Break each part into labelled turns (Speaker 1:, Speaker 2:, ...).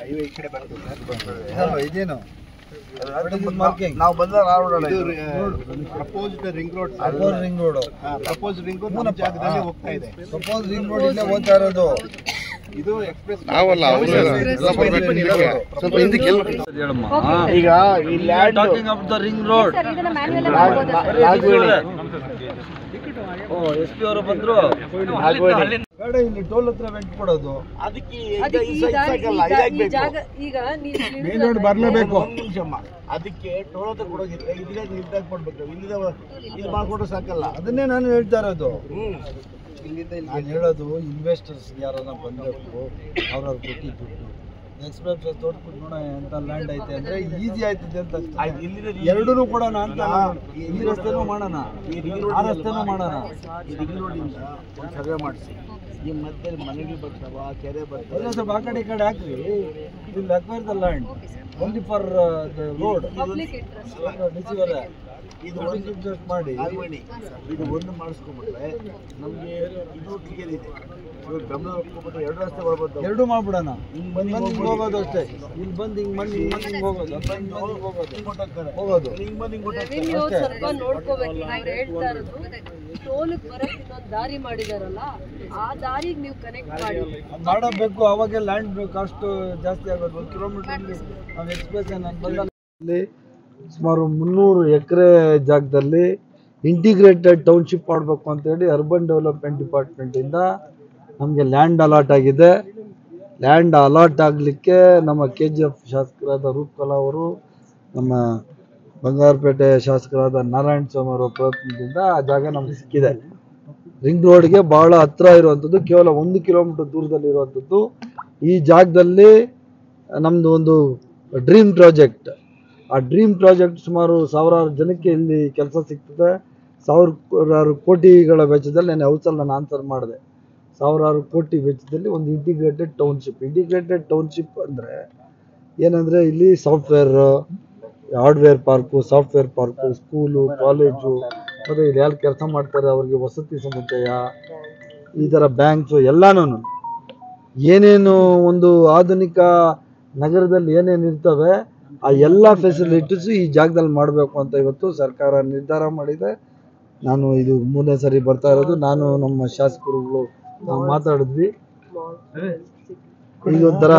Speaker 1: ಈ ಕಡೆ ಬರುತ್ತೆ
Speaker 2: ಇದೇನು
Speaker 1: ನಾವು ಬಂದ
Speaker 2: proposed ring road proposed ring road ಜಾಗದಲ್ಲಿ ಹೋಗ್ತಾ ಇದೆ. ಪ್ರಪೋಸ್ಡ್ ರಿಂಗ್ ರೋಡ್ ಇಲ್ಲೇ ಹೋಗ್ತಾ ಇರೋದು. ಇದು ಎಕ್ಸ್ಪ್ರೆಸ್ ನಾವಲ್ಲ
Speaker 1: ಈಗ ಈ land
Speaker 2: talking of the ring road. S P ಅವರು ಬಂದ್ರು. ಬೇಡ, ಇಲ್ಲಿ ಟೋಲ್ ಹತ್ರ ವೆಂಟ್ ಕೊಡೋದು. ಮೇನ್ ರೋಡ್ ಬರ್ಲೇಬೇಕು.
Speaker 1: ಅದಕ್ಕೆ ಟೋಲ್ ಹತ್ರ ಕೊಡೋಗಿದ್ರೆ ಇಲ್ಲೇ ನಿರ್ಧಾರ ಕೊಡ್ಬೇಕು. ಇಲ್ಲಿ ಮಾಡ್ಕೊಂಡ್ರೆ ಸಾಕಲ್ಲ.
Speaker 2: ಅದನ್ನೇ ನಾನು ಹೇಳ್ತಾ ಇರೋದು. ನಾನು ಹೇಳೋದು ಇನ್ವೆಸ್ಟರ್ಸ್ ಯಾರನ್ನ ಬಂದಬೇಕು, ಅವ್ರವ್ರು ಕೊಟ್ಟು ದುಡ್ಡು ಎಕ್ಸ್ಪ್ರೆಸ್ ತೋರ್ಸ್ಬಿಟ್ಟು ನೋಡೋಣ ಎಂತ ಲ್ಯಾಂಡ್ ಐತೆ ಅಂದ್ರೆ ಈಸಿ ಆಯ್ತದೆ ಅಂತ. ಎರಡೂ ಕೊಡೋಣ ಅಂತ. ಈ ರಸ್ತೆನೂ ಮಾಡೋಣ, ಆ ರಸ್ತೆನೂ ಮಾಡೋಣ.
Speaker 1: ಸರ್ವೆ ಮಾಡಿಸಿ ಈ ಮಧ್ಯದಲ್ಲಿ ಮನೆಗೆ ಬರ್ತಾವ, ಕೆರೆ ಬರ್ತಾವ.
Speaker 2: ಸ್ವಲ್ಪ ಆ ಕಡೆ ಈ ಕಡೆ ಹಾಕ್ರಿ. ಇಲ್ಲಿ acquire the land only for the road. ಇದು ಮಾಡಿ
Speaker 1: ಇದು ಒಂದು ಮಾಡಿಸ್ಕೊಂಡ್ಬಿಟ್ರೆ ನಮಗೆ ಇದು ಕ್ಲಿಯರ್ ಇದೆ. ಇವಾಗ ಗಮನ ಹೋಗ್ಬಿಟ್ರೆ ಎರಡು ರಸ್ತೆ ಬರ್ಬೋದು.
Speaker 2: ಎರಡು ಮಾಡ್ಬಿಡೋಣ. ಹಿಂಗ್ ಹೋಗೋದು ಅಷ್ಟೇ. ಇಲ್ಲಿ ಬಂದು ಹಿಂಗ್ ಬಂದು ಹೋಗೋದು
Speaker 3: ಸ್ವಲ್ಪ ನೋಡ್ಕೋಬೇಕು. ಹೇಳ್ತಾ ಇರೋದು ಟೋಲ್ಗೆ ಬರಕ್ಕೆ ಇನ್ನೊಂದು ದಾರಿ ಮಾಡಿದಾರಲ್ಲ, ಆ ದಾರಿಗೆ ನೀವು ಕನೆಕ್ಟ್ ಮಾಡಿ
Speaker 2: ಮಾಡಬೇಕು. ಅವಾಗ ಲ್ಯಾಂಡ್ ಕಾಸ್ಟ್ ಜಾಸ್ತಿ ಆಗೋದು. 1 ಕಿಲೋಮೀಟರ್ ನಾವು ಎಕ್ಸ್ಪ್ರೆಸ್ ಬಂದಲ್ಲಿ ಸುಮಾರು 300 ಎಕರೆ ಜಾಗದಲ್ಲಿ ಇಂಟಿಗ್ರೇಟೆಡ್ ಟೌನ್ಶಿಪ್ ಮಾಡಬೇಕು ಅಂತೇಳಿ ಅರ್ಬನ್ ಡೆವಲಪ್ಮೆಂಟ್ ಡಿಪಾರ್ಟ್ಮೆಂಟಿಂದ ನಮಗೆ ಲ್ಯಾಂಡ್ ಅಲಾಟ್ ಆಗಿದೆ. ಲ್ಯಾಂಡ್ ಅಲಾಟ್ ಆಗಲಿಕ್ಕೆ ನಮ್ಮ KGF ಶಾಸಕರಾದ ರೂಪಕಲಾ ಅವರು, ನಮ್ಮ ಬಂಗಾರಪೇಟೆ ಶಾಸಕರಾದ ನಾರಾಯಣ ಸ್ವಾಮಿ ಅವರ ಪ್ರಯತ್ನದಿಂದ ಆ ಜಾಗ ನಮಗೆ ಸಿಕ್ಕಿದೆ. ರಿಂಗ್ ರೋಡ್ಗೆ ಭಾಳ ಹತ್ರ ಇರುವಂಥದ್ದು, ಕೇವಲ 1 ಕಿಲೋಮೀಟರ್ ದೂರದಲ್ಲಿರುವಂಥದ್ದು. ಈ ಜಾಗದಲ್ಲಿ ನಮ್ಮದು ಒಂದು ಡ್ರೀಮ್ ಪ್ರಾಜೆಕ್ಟ್. ಆ ಡ್ರೀಮ್ ಪ್ರಾಜೆಕ್ಟ್ ಸುಮಾರು ಸಾವಿರಾರು ಜನಕ್ಕೆ ಇಲ್ಲಿ ಕೆಲಸ ಸಿಗ್ತದೆ. ಸಾವಿರಾರು ಕೋಟಿಗಳ ವೆಚ್ಚದಲ್ಲಿ ನಾನು ಹೌಸಲ್ಲಿ ನಾನು ಆನ್ಸರ್ ಮಾಡಿದೆ. ಸಾವಿರಾರು ಕೋಟಿ ವೆಚ್ಚದಲ್ಲಿ ಒಂದು ಇಂಟಿಗ್ರೇಟೆಡ್ ಟೌನ್ಶಿಪ್. ಇಂಟಿಗ್ರೇಟೆಡ್ ಟೌನ್ಶಿಪ್ ಅಂದರೆ ಏನಂದರೆ ಇಲ್ಲಿ software, hardware park, software park, school, college, ಮತ್ತು ಇಲ್ಲಿ ಯಾರು ಕೆಲಸ ಮಾಡ್ತಾರೆ ಅವ್ರಿಗೆ ವಸತಿ ಸಮುಚ್ಚಯ, ಈ ಥರ ಬ್ಯಾಂಕ್ಸು ಎಲ್ಲನೂ ಏನೇನು ಒಂದು ಆಧುನಿಕ ನಗರದಲ್ಲಿ ಏನೇನು ಇರ್ತವೆ ಆ ಎಲ್ಲ ಫೆಸಿಲಿಟೀಸು ಈ ಜಾಗದಲ್ಲಿ ಮಾಡಬೇಕು ಅಂತ ಇವತ್ತು ಸರ್ಕಾರ ನಿರ್ಧಾರ ಮಾಡಿದೆ. ನಾನು ಇದು 3ನೇ ಸರಿ ಬರ್ತಾ ಇರೋದು. ನಾನು ನಮ್ಮ ಶಾಸಕರುಗಳು ನಾವು ಮಾತಾಡಿದ್ವಿ. ಈಗ ಒಂಥರ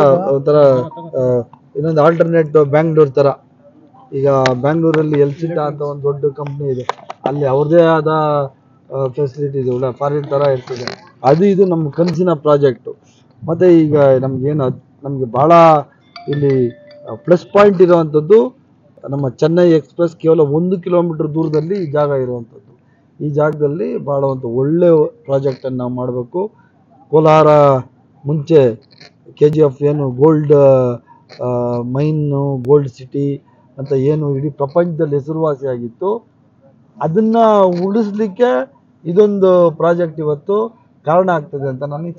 Speaker 2: ಇನ್ನೊಂದು ಆಲ್ಟರ್ನೇಟ್ ಬ್ಯಾಂಗ್ಳೂರ್ ಥರ. ಈಗ ಬ್ಯಾಂಗ್ಳೂರಲ್ಲಿ ಎಲ್ಸಿಟಾ ಅಂತ ಒಂದು ದೊಡ್ಡ ಕಂಪ್ನಿ ಇದೆ. ಅಲ್ಲಿ ಅವ್ರದ್ದೇ ಆದ ಫೆಸಿಲಿಟಿ ಇದೆ, ಒಳ್ಳೆ ಫಾರಿನ್ ಥರ ಇರ್ತದೆ. ಇದು ನಮ್ಮ ಕನಸಿನ ಪ್ರಾಜೆಕ್ಟು. ಮತ್ತು ಈಗ ನಮಗೆ ಭಾಳ ಇಲ್ಲಿ ಪ್ಲಸ್ ಪಾಯಿಂಟ್ ಇರುವಂಥದ್ದು ನಮ್ಮ ಚೆನ್ನೈ ಎಕ್ಸ್ಪ್ರೆಸ್ ಕೇವಲ 1 ಕಿಲೋಮೀಟರ್ ದೂರದಲ್ಲಿ ಈ ಜಾಗ ಇರುವಂಥದ್ದು. ಈ ಜಾಗದಲ್ಲಿ ಭಾಳ ಒಂದು ಒಳ್ಳೆಯ ಪ್ರಾಜೆಕ್ಟನ್ನು ನಾವು ಮಾಡಬೇಕು. ಕೋಲಾರ ಮುಂಚೆ KGF ಏನು ಗೋಲ್ಡ್ ಮೈನು, ಗೋಲ್ಡ್ ಸಿಟಿ ಅಂತ ಏನು ಇಡೀ ಪ್ರಪಂಚದಲ್ಲಿ ಹೆಸರುವಾಸಿಯಾಗಿತ್ತು, ಅದನ್ನು ಉಳಿಸ್ಲಿಕ್ಕೆ ಇದೊಂದು ಪ್ರಾಜೆಕ್ಟ್ ಇವತ್ತು ಕಾರಣ ಆಗ್ತದೆ ಅಂತ ನನಗೆ